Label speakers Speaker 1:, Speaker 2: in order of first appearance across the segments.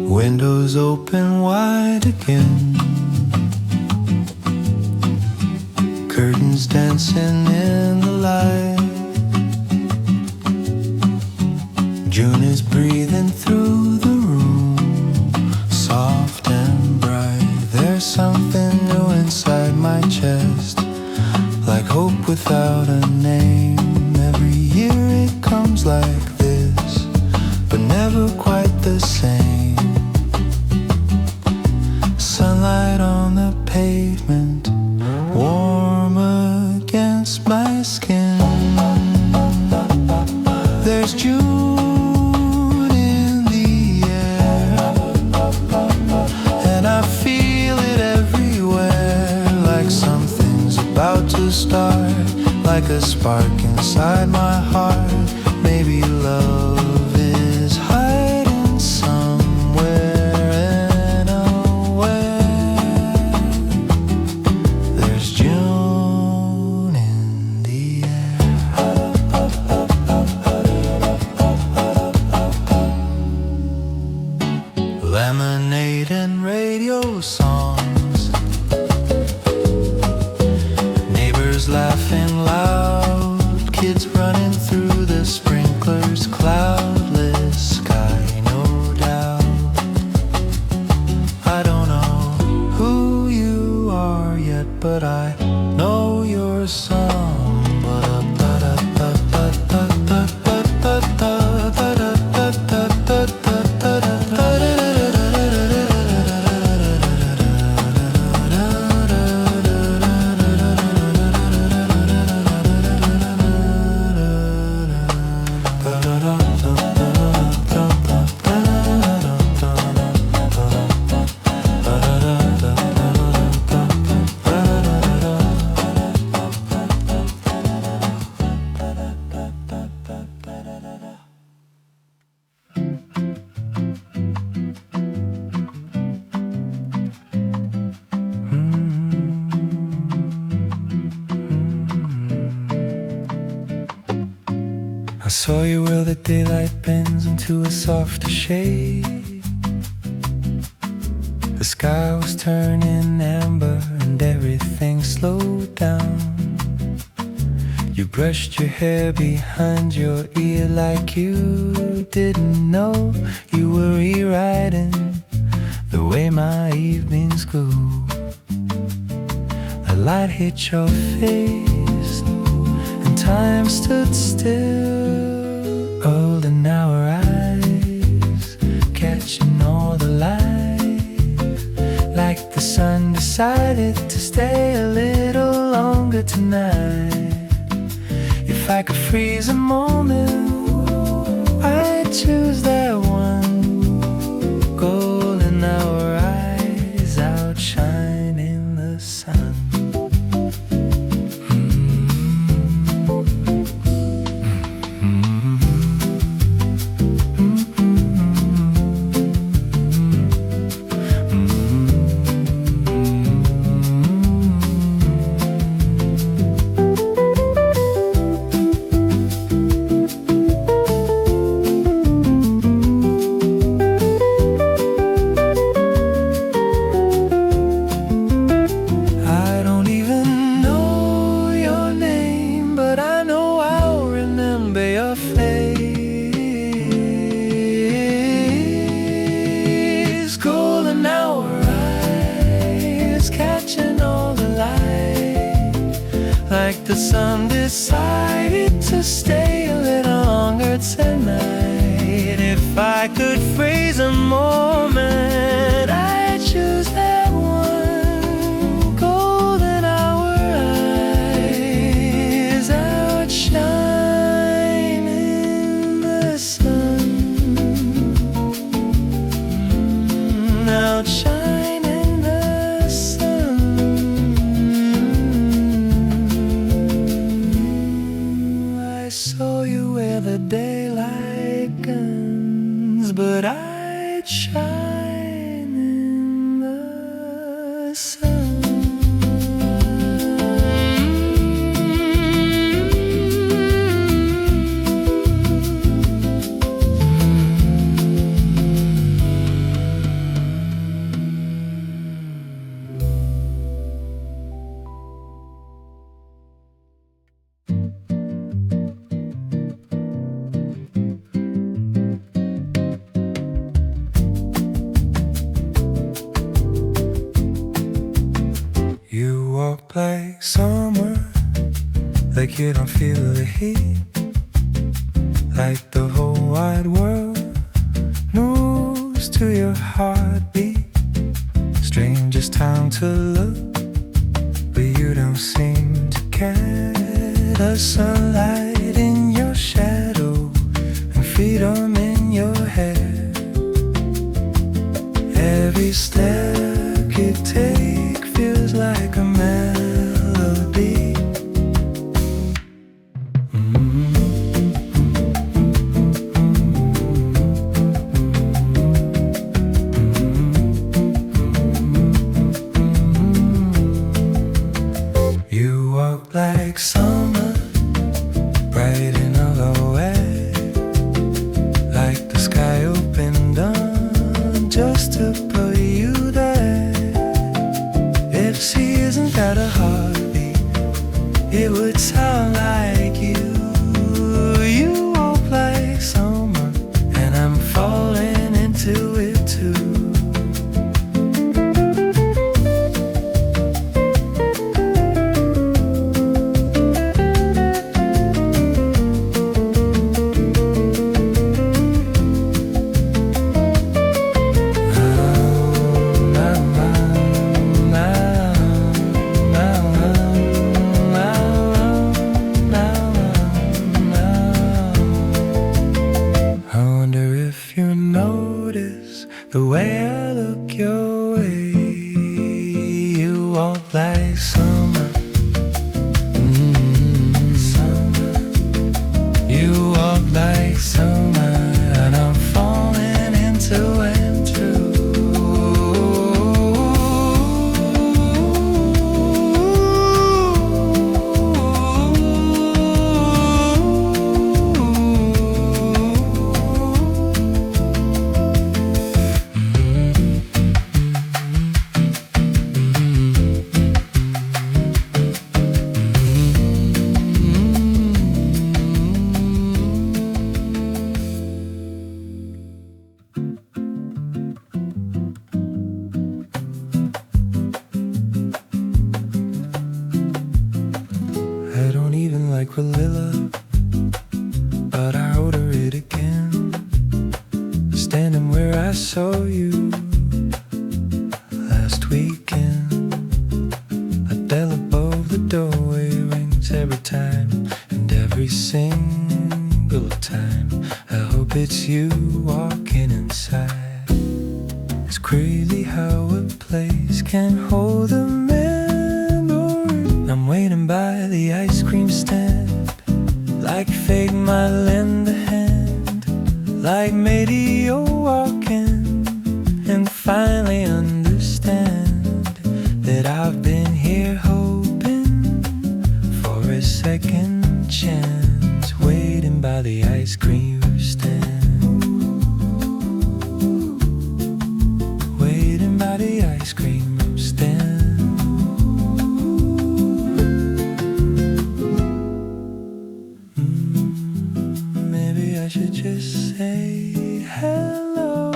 Speaker 1: Windows open wide again, curtains dancing in the light. June is breathing through the room, soft and bright. There's something new inside my chest, like hope without a name. Every year it comes like this, but never quite the same. Sunlight on the pavement, warm against my skin. There's June in the air, and I feel it everywhere, like something's about to start, like a spark inside my heart. Maybe love is hiding somewhere and aware. There's June in the air. Lemonade and radio songs, neighbors laughing loud, kids running through the sprinklers, cloudless sky, no doubt. I don't know who you are yet, but I know your song. I saw you where the daylight bends into a softer shade. The sky was turning amber and everything slowed down. You brushed your hair behind your ear like you didn't know you were rewriting the way my evenings go. The light hit your face and time stood still, holding our eyes, catching all the light, like the sun decided to stay a little longer tonight. If I could freeze a moment, I'd choose that one, golden our eyes outshining the sun. Like the sun decided to stay a little longer tonight. If I could freeze a moment, I'd choose that one, golden our eyes outshining the sun, outshining the sun. I saw you where the daylight guns, but I'd shine in the walk like summer, like you don't feel the heat, like the whole wide world moves to your heartbeat. Strangest time to look, but you don't seem to care. The sunlight in your shadow and freedom in your hair. Every step you take feels like a melody. You walk like summer, bright in all the way, like the sky opened up just to put you there. If she isn't got a heartbeat, it would sound like you. You walk like summer, and I'm falling into it too. The way I look your way, you walk like summer. Summer. You walk like summer, and I'm falling into it too. I don't even like vanilla, but I order it again. Standing where I saw you last weekend, a bell above the doorway rings every time, and every single time I hope it's you walking inside. It's crazy how a place can hold a memory. I'm waiting by the ice cream stand, like fate might lend a hand, like maybe you're walking and finally understand that I've been here hoping for a second chance, waiting by the ice cream stand, waiting by the ice cream stand. Maybe I should just say hello.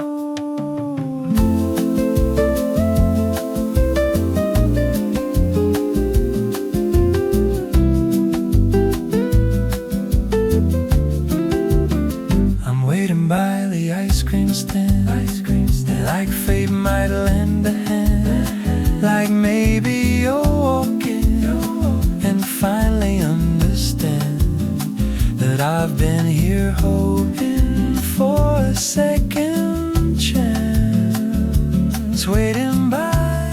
Speaker 1: I'm waiting by the ice cream stand, like fate might lend a hand, like maybe you're walking and finally understand that I've been here hoping for a second chance, waiting by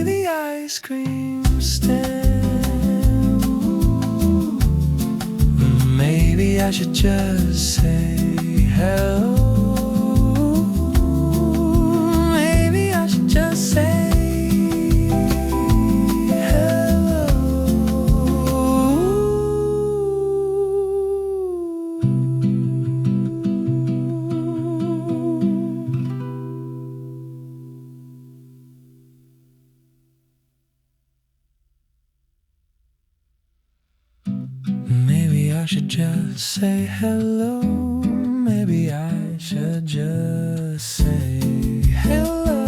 Speaker 1: the ice cream stand. Maybe I should just say hello. Maybe I should just say I should just say hello. Maybe I should just say hello.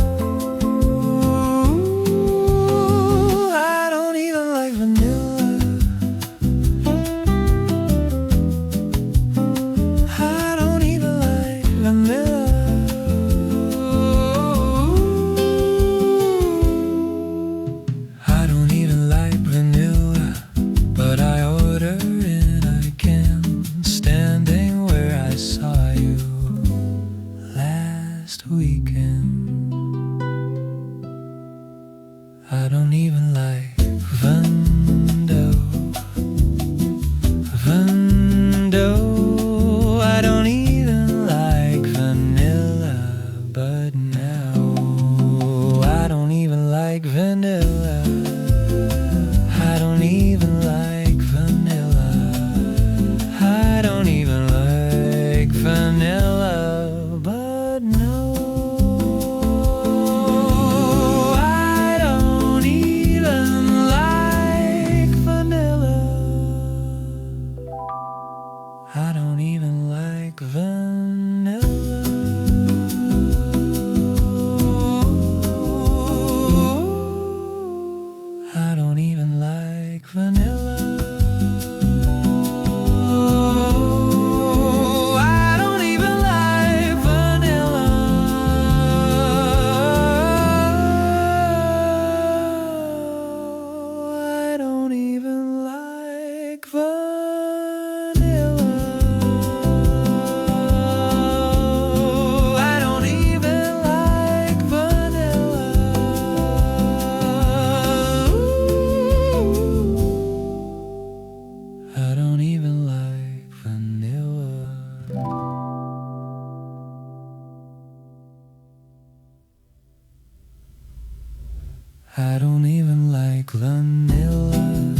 Speaker 1: I don't even like vanilla.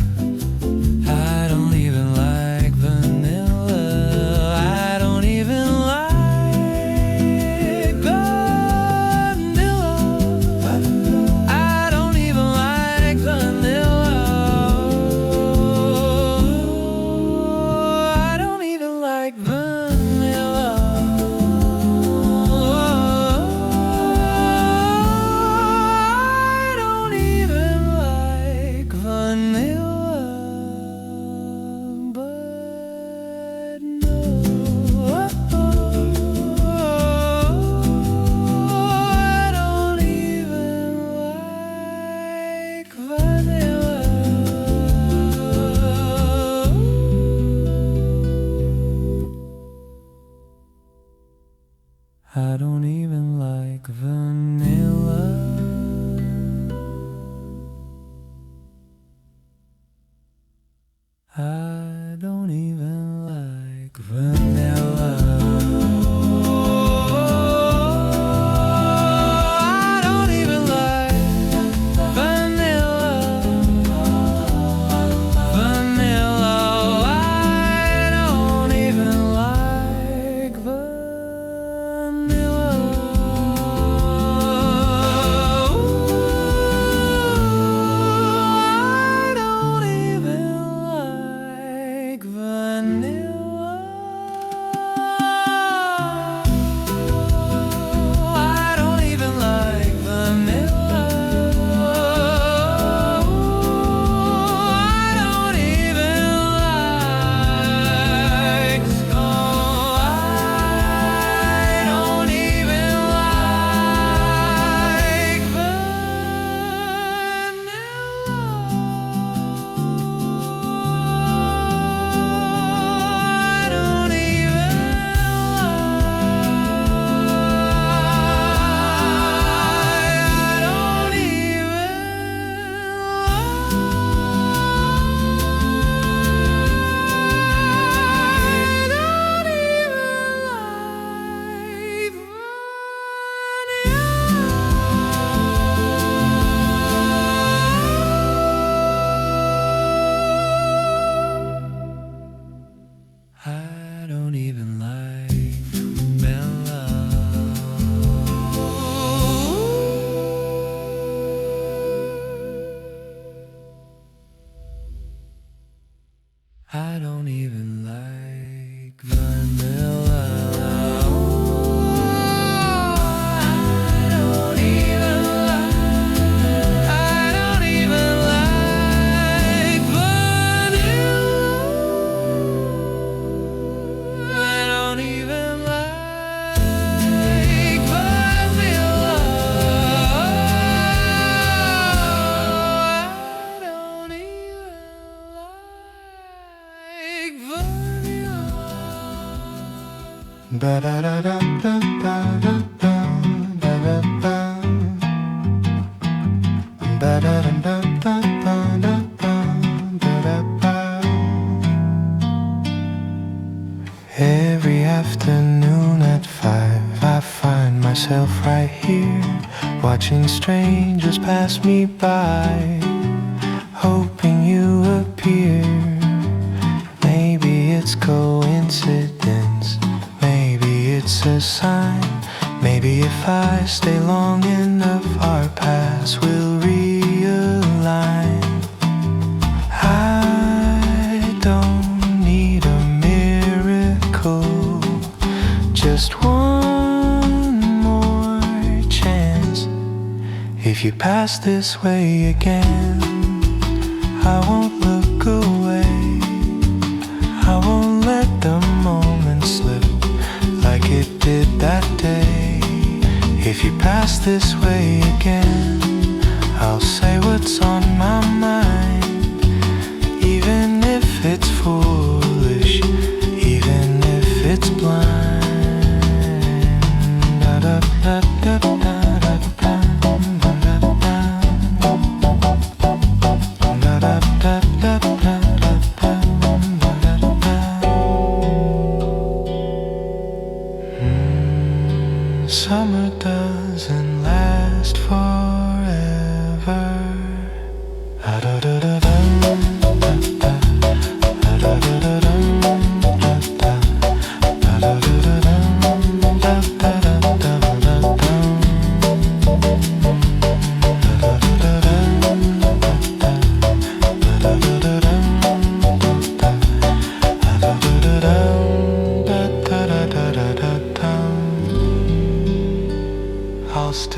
Speaker 1: I don't even like vanilla. I don't even like vanilla. I don't even like vanilla. I don't even like vanilla. I don't even like vanilla. But no, I don't even like vanilla. I don't even like vanilla. I don't even like vanilla. I don't even like vanilla. Vanilla. I don't even like vanilla. I don't even like vanilla. I don't even like vanilla. I don't even like. Oh, I don't even like vanilla. I don't even I don't even like vanilla. I don't even like vanilla. I don't even like. I don't even like vanilla. I don't even like vanilla. I don't even like vanilla. Ba da da da da da da da da da da. Ba da da da da da da da da da. Every afternoon at 5, I find myself right here, watching strangers pass me by, hoping you appear. Maybe it's coincidence, maybe it's a sign. Maybe if I stay long enough, our paths will realign. I don't need a miracle, just one more chance. If you pass this way again, I won't look away. I won't let the moment slip like it did that day. If you pass this way again, I'll say what's on my mind, even if it's foolish, even if it's blind. Da da da da da da da. Summer doesn't last forever.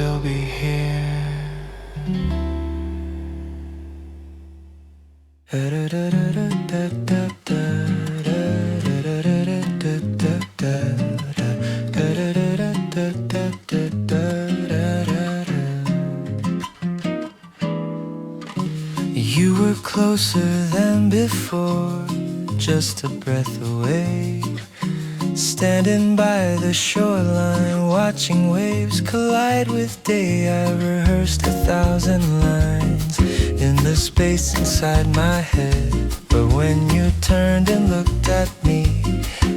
Speaker 1: still be here. You were closer than before, just a breath away. Standing by the shoreline, watching waves collide with day. I rehearsed 1,000 lines in the space inside my head. But when you turned and looked at me,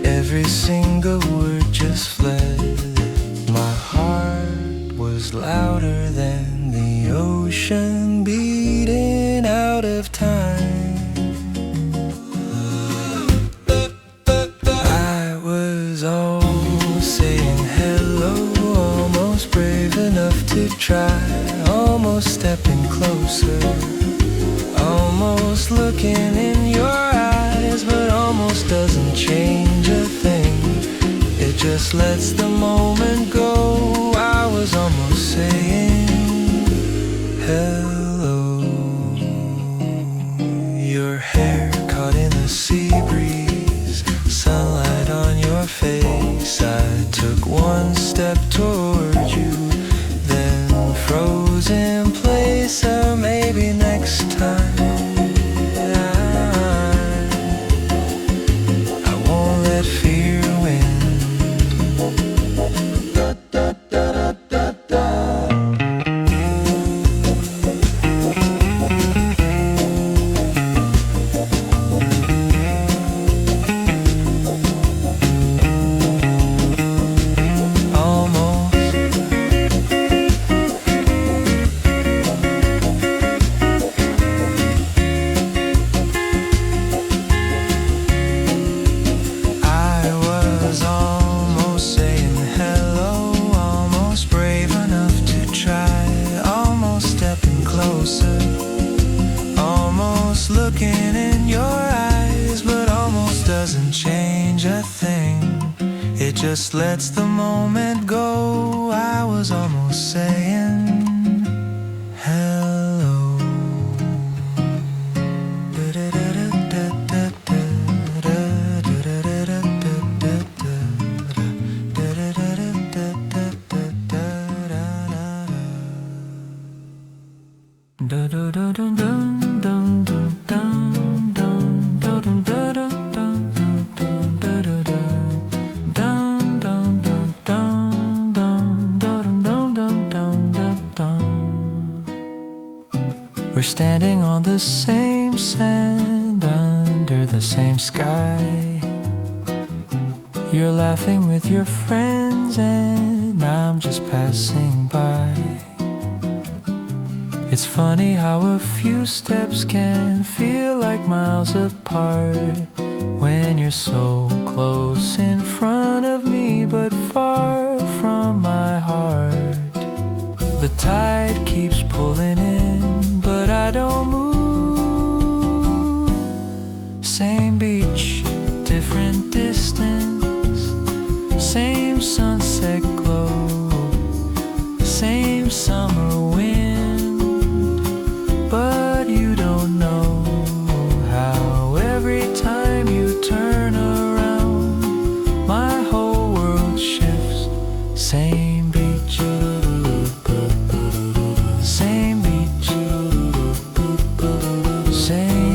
Speaker 1: every single word just fled. My heart was louder than the ocean beating out of time. To try, almost stepping closer, almost looking in your eyes, but almost doesn't change a thing. It just lets the moment go. I was almost saying hello. Your hair caught in the sea breeze, sunlight on your face. I took one step toward you, froze in place, or maybe next time I won't let fear win. Looking in your eyes, but almost doesn't change a thing. It just lets the moment go. I was almost saying hello. We're standing on the same sand under the same sky. You're laughing with your friends and I'm just passing by. It's funny how a few steps can feel like miles apart when you're so close in front of me but far from my heart. The tide keeps pulling in, but I don't move. Same beach, different distance, same sunset glow, same summer wind, but you don't know how every time you turn around, my whole world shifts. Same beach, same beach, same.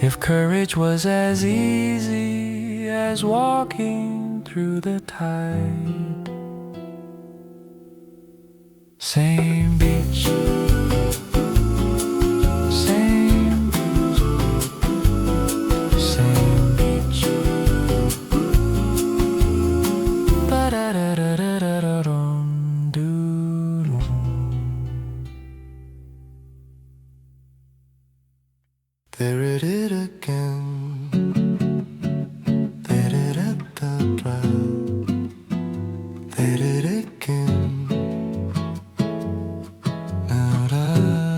Speaker 1: If courage was as easy as walking through the tide, same beach, same, same beach. Ba-da-da-da-da-da-dum-doo-dum. There it is again. There it da-da-da. There it again. Da-da.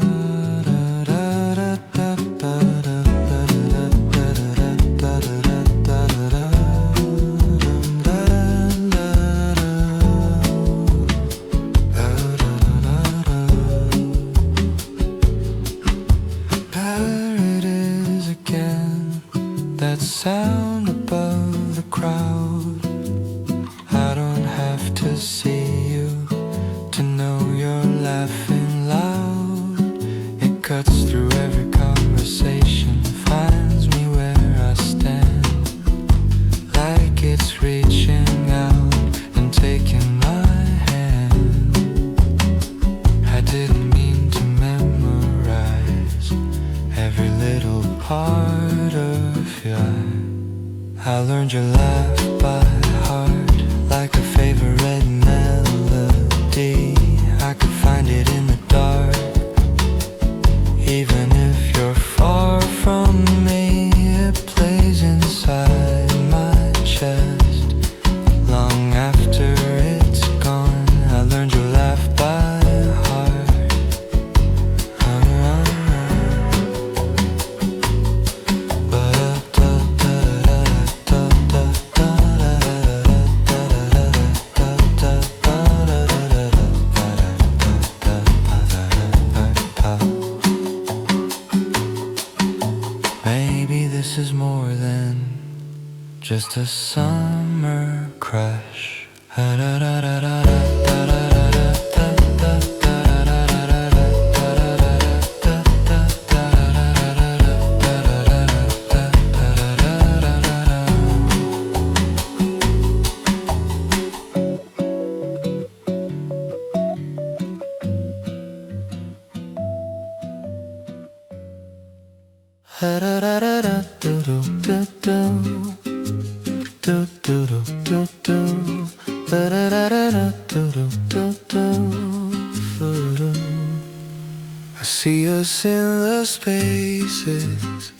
Speaker 1: that sound above the crowd. I don't have to see you to know you're laughing loud. It cuts through every conversation, finds me where I stand, like it's reaching out and taking my hand. I didn't mean to memorize every little part of you. I learned your laugh by heart, like a favorite melody. I could find it in the dark, even if you're far from me. It plays inside my chest, long after it's gone. I learned your laugh by heart. Maybe this is more than just a summer crush. I see us in the spaces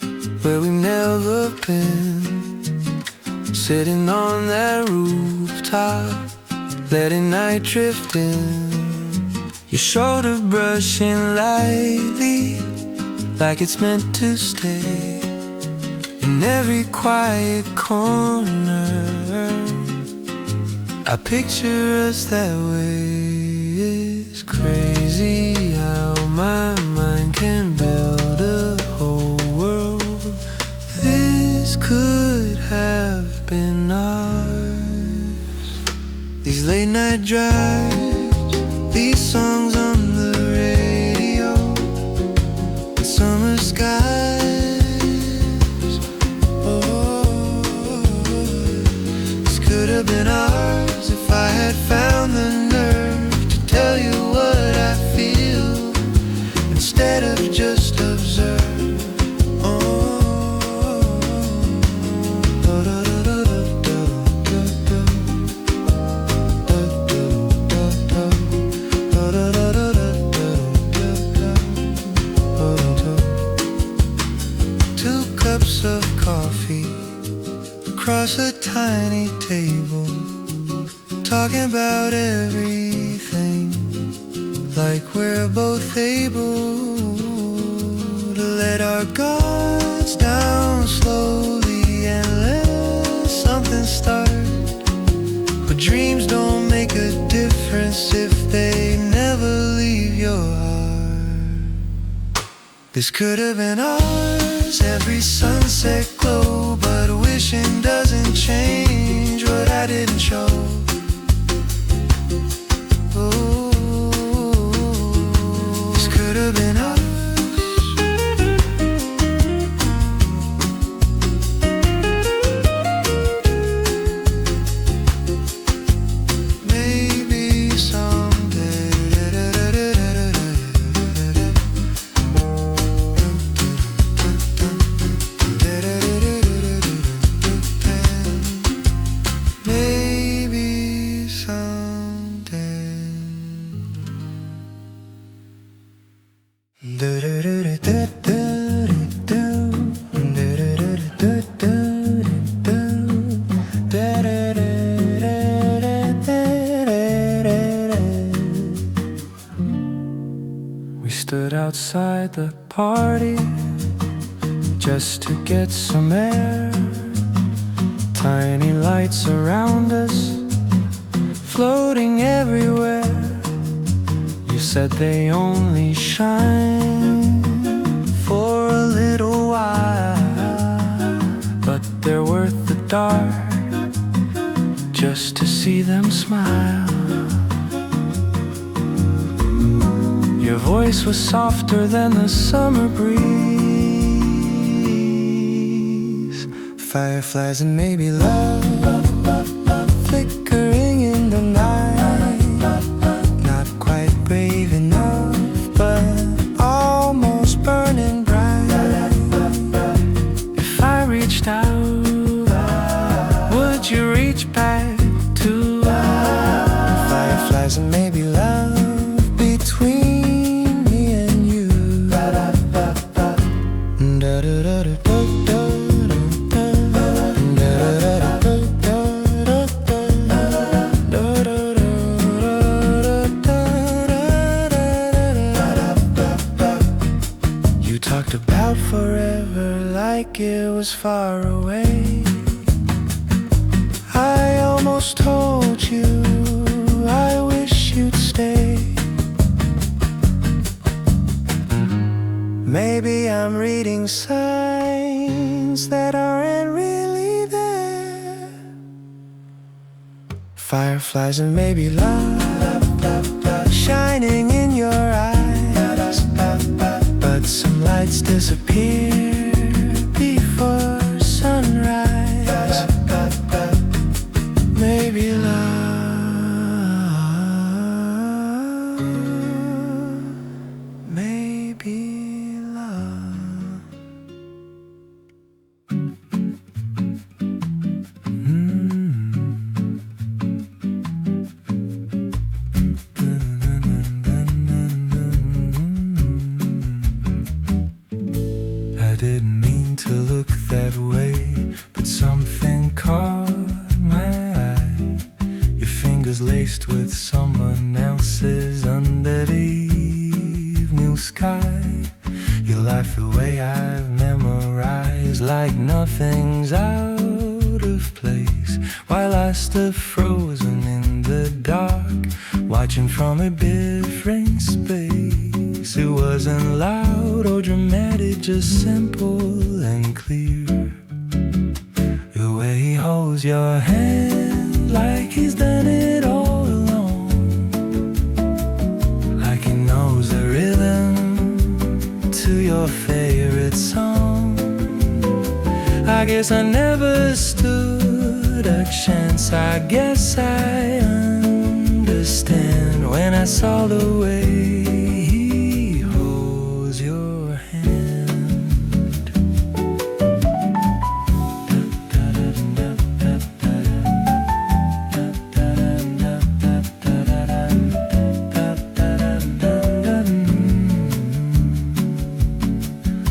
Speaker 1: where we've never been, sitting on that rooftop, letting night drift in. Your shoulder brushing lightly, like it's meant to stay in every quiet corner. I picture us that way. It's crazy how my mind can build a whole world. This could have been ours. These late night drives, these songs on the radio, and summer skies. This could have been ours if I had found the nerve to tell you what I feel instead of just observe. Of coffee across a tiny table, talking about everything, like we're both able to let our guards down slowly and let something start. But dreams don't make a difference if they never leave your heart. This could have been ours, every sunset glow, but wishing doesn't change what I didn't show. Oh, this could have been us. Maybe someday. Maybe someday. We stood outside the party just to get some air. Tiny lights around us, floating everywhere. You said they only shine for a little while, but they're worth the dark, just to see them smile. Your voice was softer than the summer breeze. Fireflies and maybe love, flickering in the night. Not quite brave enough, but almost burning bright. If I reached out, would you reach back too? Fireflies and maybe love between me and you. You talked about forever like it was far away. I almost told you I wish you'd stay. Maybe I'm reading signs that aren't really there. Fireflies and maybe love shining in your eyes, but some lights disappear before sunrise. Maybe love, maybe love. I didn't mean to look that way, but something caught my eye. Your fingers laced with someone else's under the evening sky. Your life the way I've memorized, like nothing's out of place. While I stood frozen in the dark, watching from a different space. It wasn't loud or dramatic, just simple and clear. The way he holds your hand, like he's done it all along, like he knows the rhythm to your favorite song. I guess I never stood a chance. I guess I understand when I saw the way he holds your hand.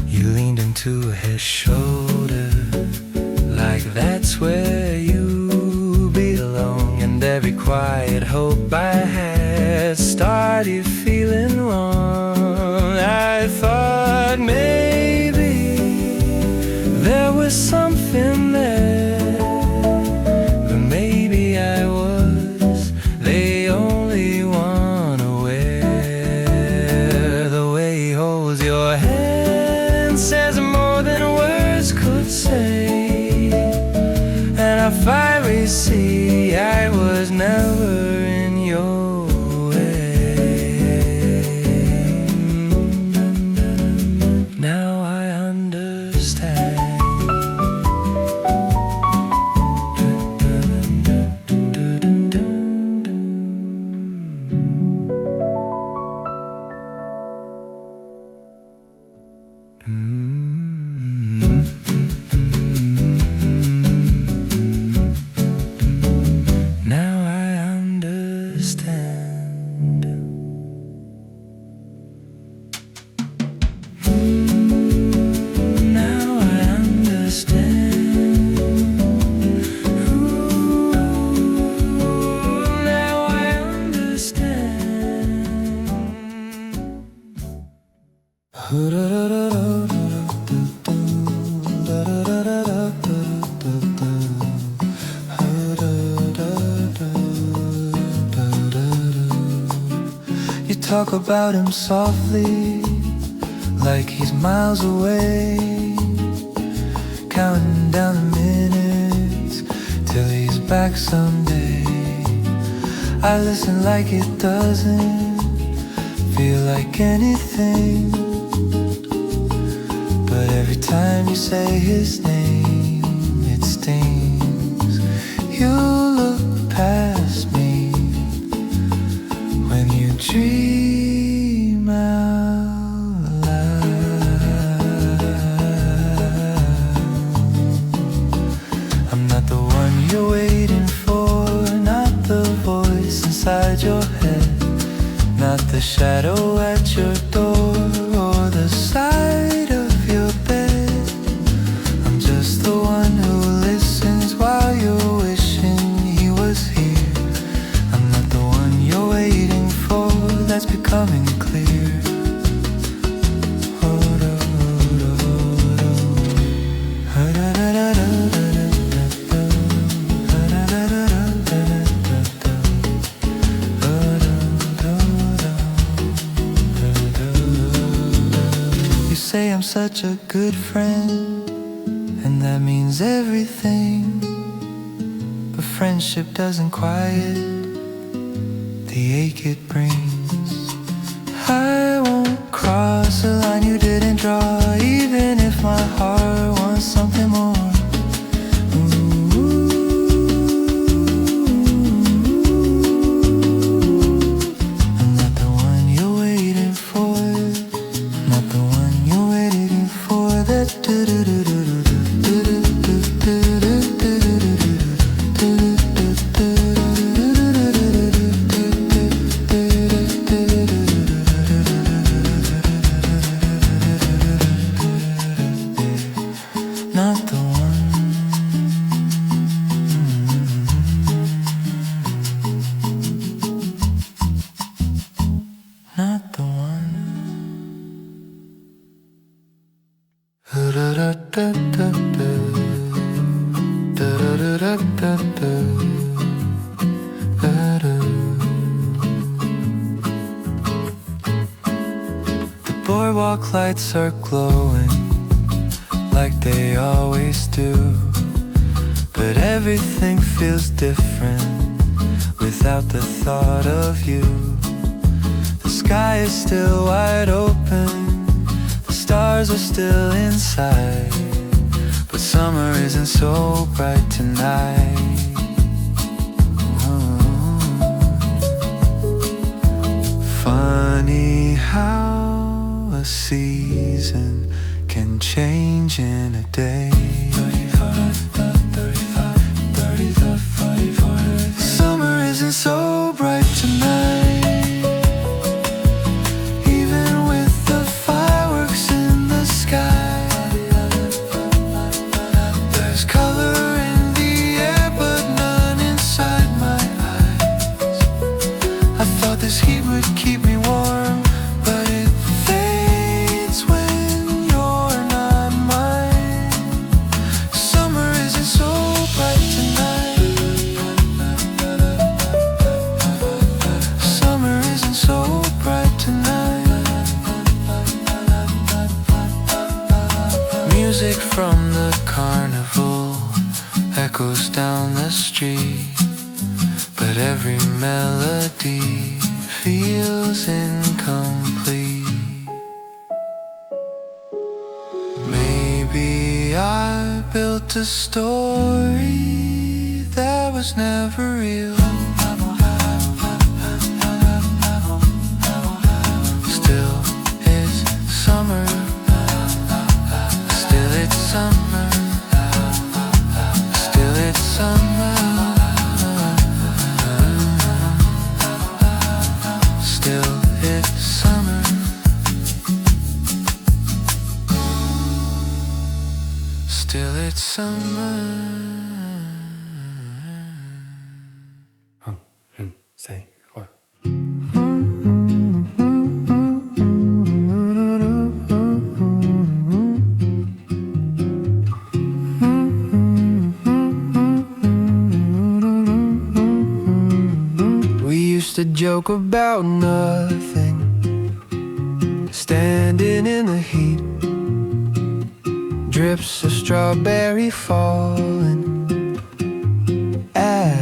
Speaker 1: You leaned into his shoulder, like that's where you belong. And every quiet hope I had started feeling wrong. I thought maybe there was something there, but maybe I was the only one aware. The way he holds your hand says more than words could say, and I finally see I was never in your way. Now I understand. Now I understand. Now I understand. Now I understand. You talk about him softly, like he's miles away, counting down the minutes back someday. I listen like it doesn't feel like anything, but every time you say his name, it stings. You look past me when you dream out loud. I'm not the one you're waiting for, not the voice inside your head, not the shadow at your door or the side of your bed. I'm just the one who listens while you're wishing he was here. I'm not the one you're waiting for, that's becoming clear. You say I'm such a good friend, and that means everything, but friendship doesn't quiet the ache it brings. I won't cross a line you didn't draw, even if my heart wants something more. I'm not the one you're waiting for, not the one you're waiting for. That not the one. Not the one. The boardwalk lights are glowing like they always do, but everything feels different without the thought of you. The sky is still wide open, the stars are still inside, but summer isn't so bright tonight. Funny how a season can change in a day. 35, 35, 35, 45. Summer isn't so bright tonight, even with the fireworks in the sky. There's color in the air, but none inside my eyes. I thought this heat would keep me warm, but it fades when you're not mine. Summer isn't so bright tonight. Summer isn't so bright tonight. Music from the carnival echoes down the street, but every melody feels incomplete. Maybe I built a story that was never real. Still it's summer, still it's summer, still it's summer. Still it's summer. Still it's summer.
Speaker 2: 1、2、3、4。We
Speaker 1: used to joke about nothing, standing in the heat, drips of strawberry falling at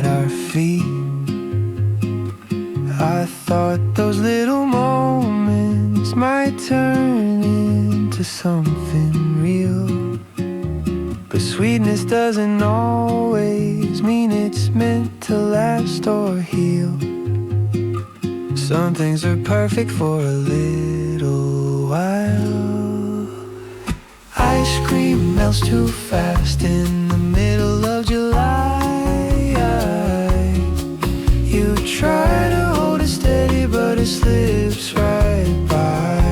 Speaker 1: doesn't always mean it's meant to last or heal. Some things are perfect for a little while. Ice cream melts too fast in the middle of July. You try to hold it steady, but it slips right by.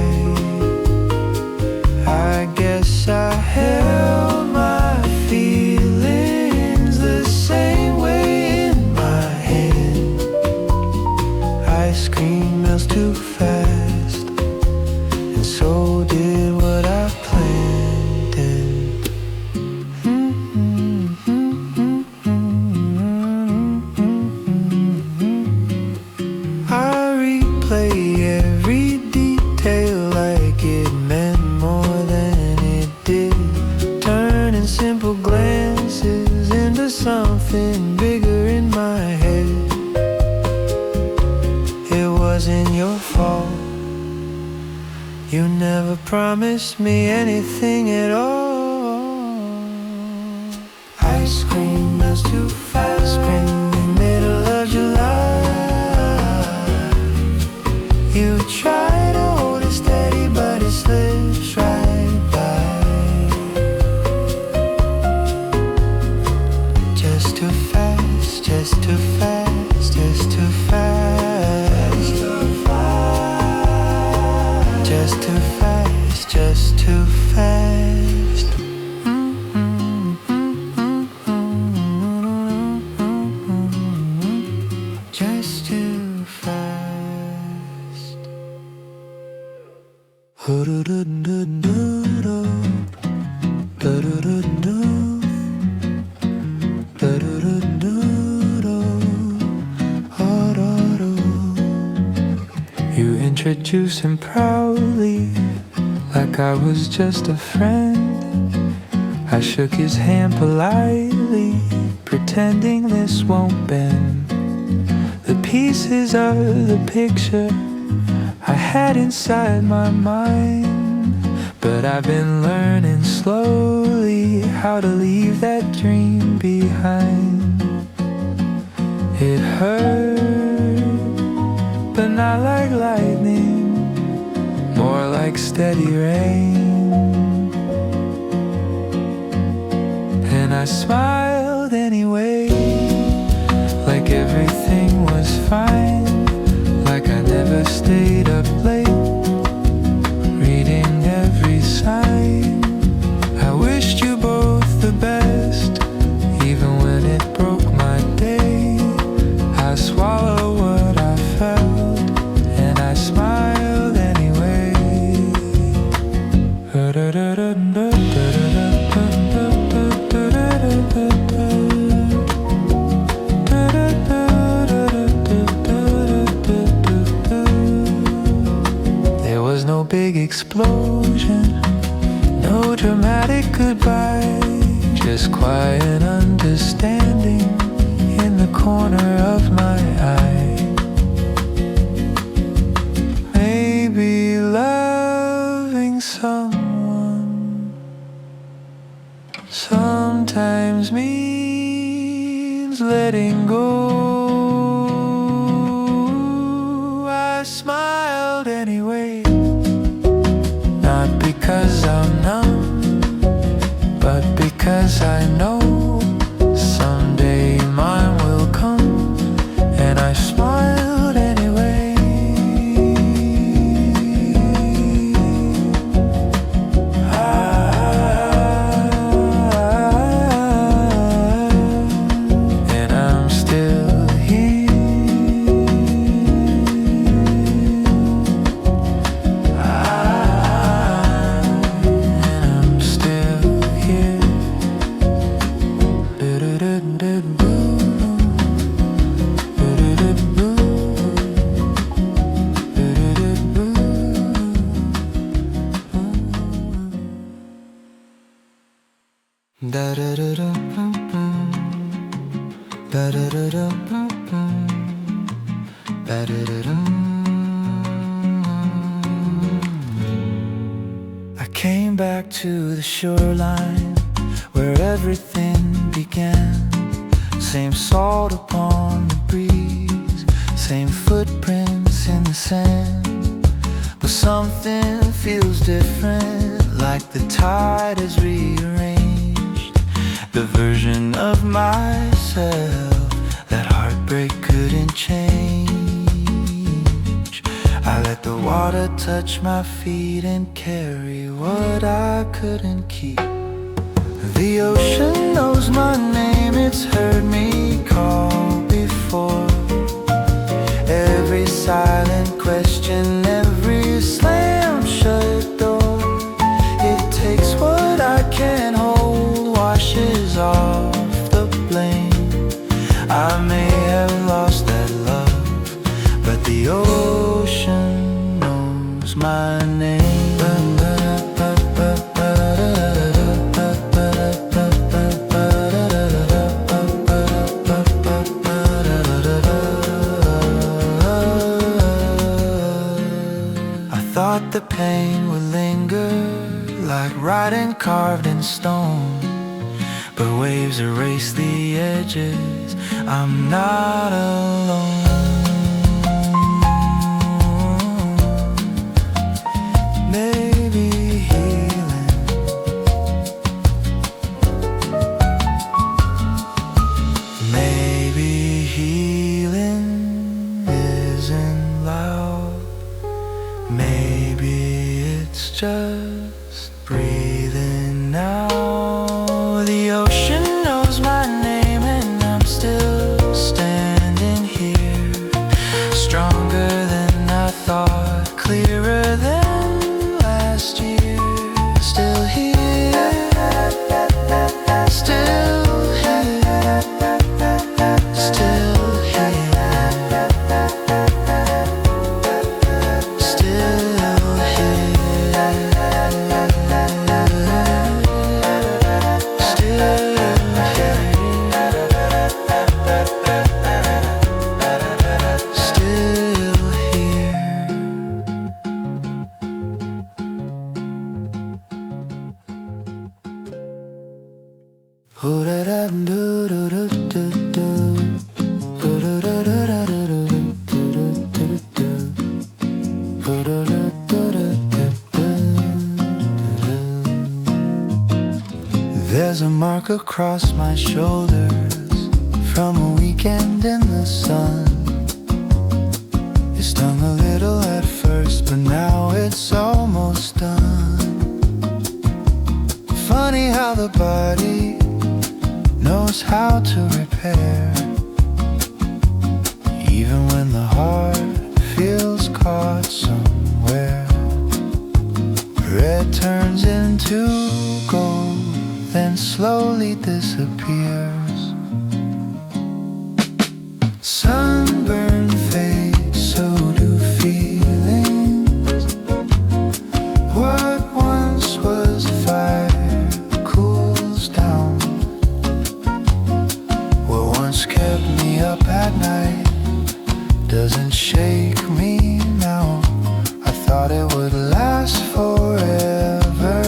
Speaker 1: I guess I held my feelings the same way in my head. Ice cream melts too fast, and so did what I planned in. I replay every detail like it meant more than it did, turning simple glances into something bigger in my head. It wasn't your fault. You never promised me anything at all. Ice cream melts too fast in the middle of July. You try to hold it steady, but it slips right by. Just too fast, just too fast, just too fast. Just too fast, just too fast. Just too fast. You introduce him proudly, like I was just a friend. I shook his hand politely, pretending this won't bend. The pieces of the picture I had inside my mind, but I've been learning slowly how to leave that dream behind. It hurt, but not like lightning, more like steady rain. And I smiled anyway, like everything was fine, like I never stayed up late, reading every sign. I wished you both the best, even when it broke my day. I swallowed what I felt, and I smiled anyway. There was no big explosion, no dramatic goodbye, just quiet understanding in the corner of my eye. Maybe loving someone sometimes means letting go. I smiled anyway, not because I'm numb, but because I know someday mine will come, and I smiled anyway. And I'm still here. And I'm still here. I came back to the shoreline where everything again. Same salt upon the breeze, same footprints in the sand. But something feels different, like the tide is rearranged. The version of myself that heartbreak couldn't change. I let the water touch my feet and carry what I couldn't keep. The ocean knows my name, it's heard me call before. Every silent question, every slam shut door. It takes what I can hold, washes off the blame. I may have lost that love, but the ocean knows my name. The pain would linger like writing carved in stone, but waves erase the edges. I'm not alone. Maybe healing, maybe healing isn't loud. Maybe it's just breathing now. The ocean knows my name and I'm still standing here. Stronger than I thought, clearer than last year. Still here, still here, still There's a mark across my shoulders from a weekend in the sun. It stung a little at first, but now it's almost done. Funny how the body knows how to repair, even when the heart feels caught somewhere. Red turns into gold, then slowly disappears. Sunburn fades, so do feelings. What once was fire cools down. What once kept me up at night doesn't shake me now. I thought it would last forever,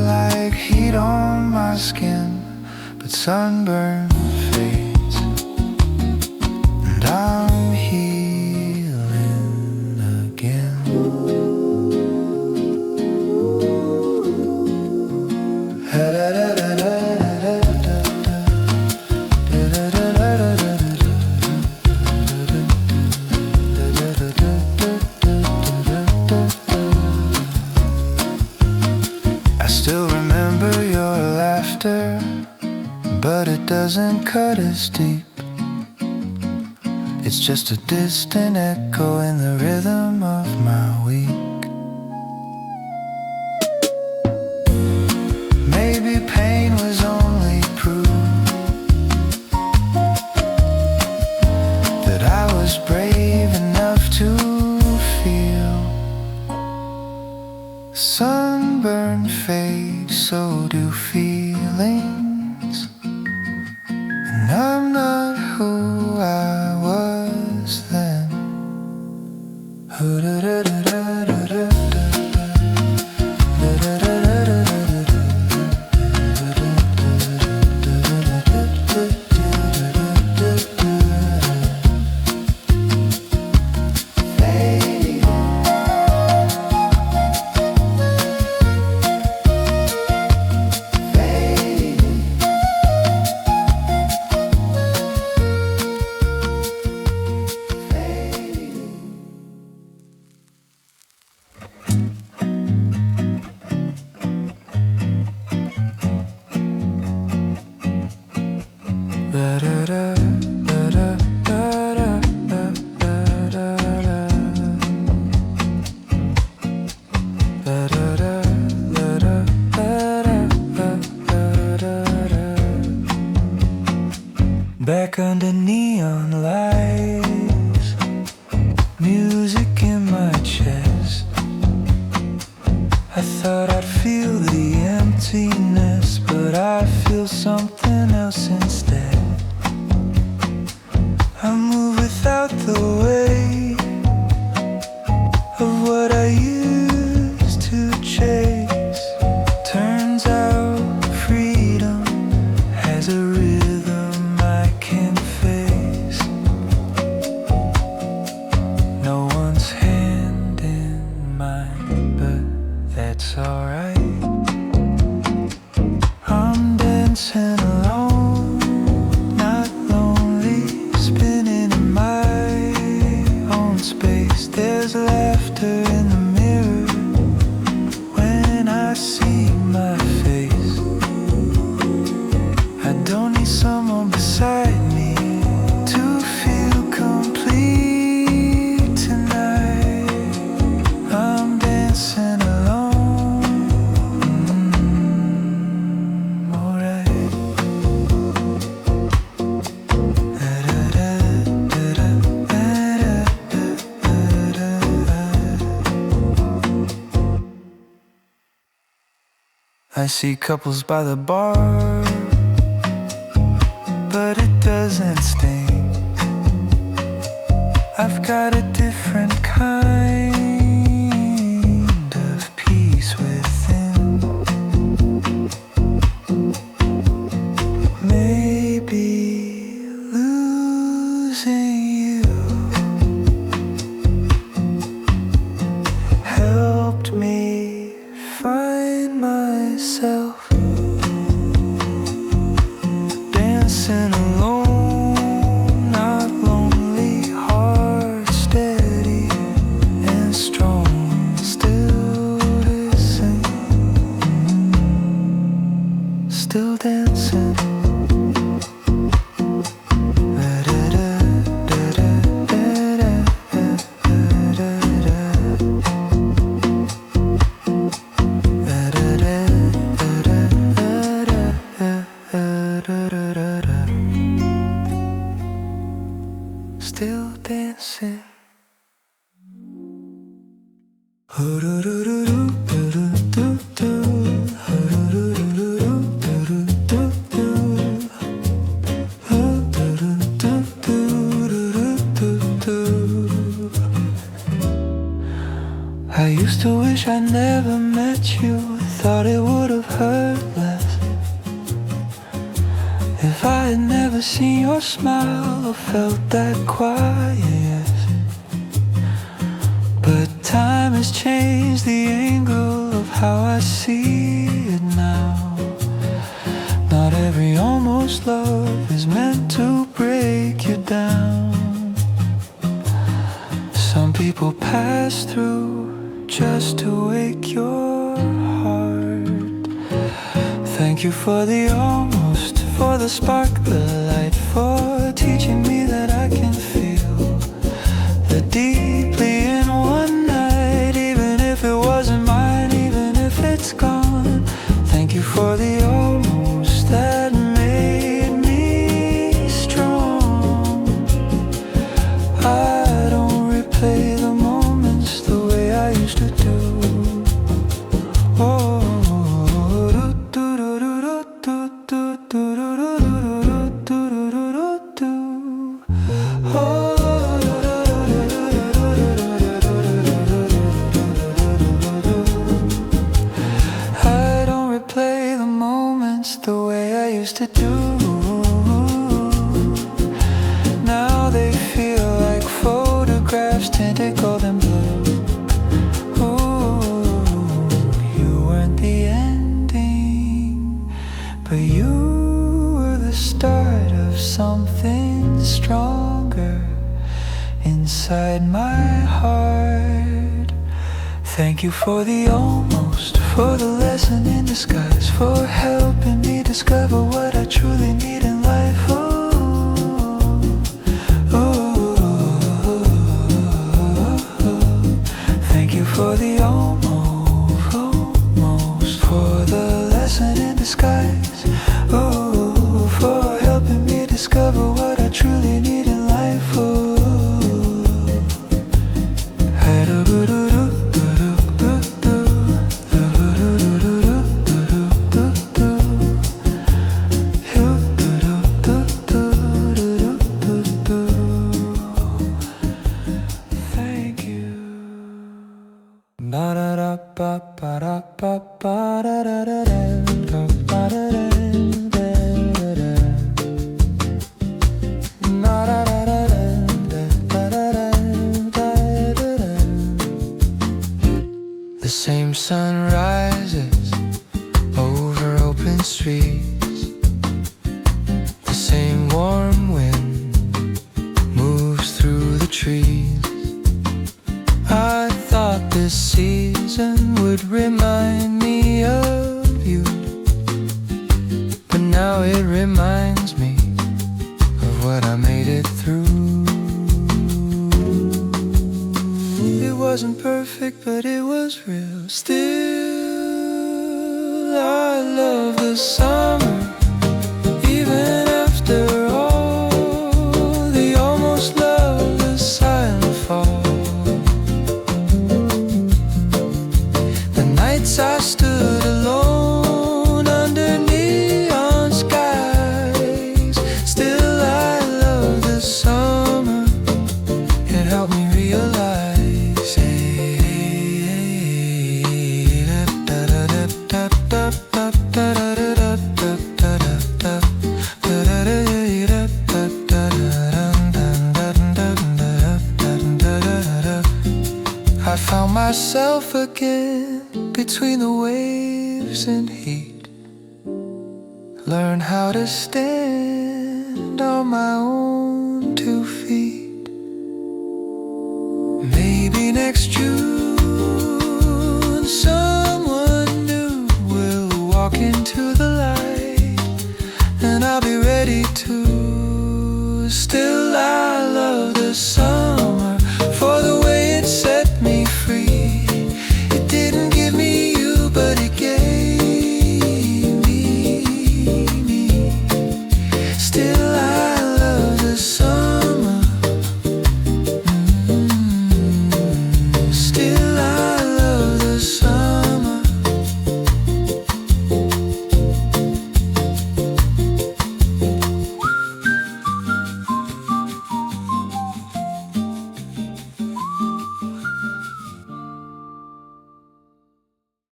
Speaker 1: like heat on my skin, but sunburn fades, and I'm healing again. I still remember your laughter, but it doesn't cut as deep. It's just a distant echo in the rhythm of my week. Maybe pain was only proof that I was brave enough to feel. Sunburn fades, so do feelings, and I'm not who I was then. Back under neon lights, music in my chest. I thought I'd feel the emptiness, but I feel something else instead. I move without the weight of what I used to chase. Turns out freedom has a rhythm I can face. No one's hand in mine, but that's alright. I'm dancing alone, not lonely, spinning in my own space. There's laughter in the mirror when I see my face. I don't need someone beside me to feel complete tonight. I'm dancing alone, alright. I see couples by the bar, but it doesn't sting. I've got a different kind of peace within. Maybe losing you helped me find myself. Dancing alone, not lonely, heart steady and strong, still dancing, still dancing. Still dancing. I used to wish I never met you. Thought it would have hurt less if I had never seen your smile or felt that quiet. But time has changed the angle of how I see it now. Not every almost love is meant to break you down. Some people pass through just to wake your heart. Thank you for the almost, for the spark, the light, for teaching me that I can feel the deeply in one night, even if it wasn't mine, even if it's gone. Thank you for the almost that made me strong. I don't replay the moments the way I used to do. Oh. The way I used to do. Now they feel like photographs tinted golden blue. Ooh, you weren't the ending, but you were the start of something stronger inside my heart. Thank you for the almost, for the lesson in disguise, for helping me discover what I truly need in life. Oh, thank you for the almost, for the lesson in disguise. Oh, for helping me discover what sun rises over open streets. The same warm wind moves through the trees. I thought this season would remind me of you, but now it reminds me of what I made it through. It wasn't perfect, but it was real. Still, I love the summer, even after all the almost loveless silent fall. The nights I stood alone under neon skies. Still, I love the summer. It helped me realize. I found myself again between the waves and heat. Learn how to stand on my own 2 feet. Maybe next June someone new will walk into the light, and I'll be ready to. Still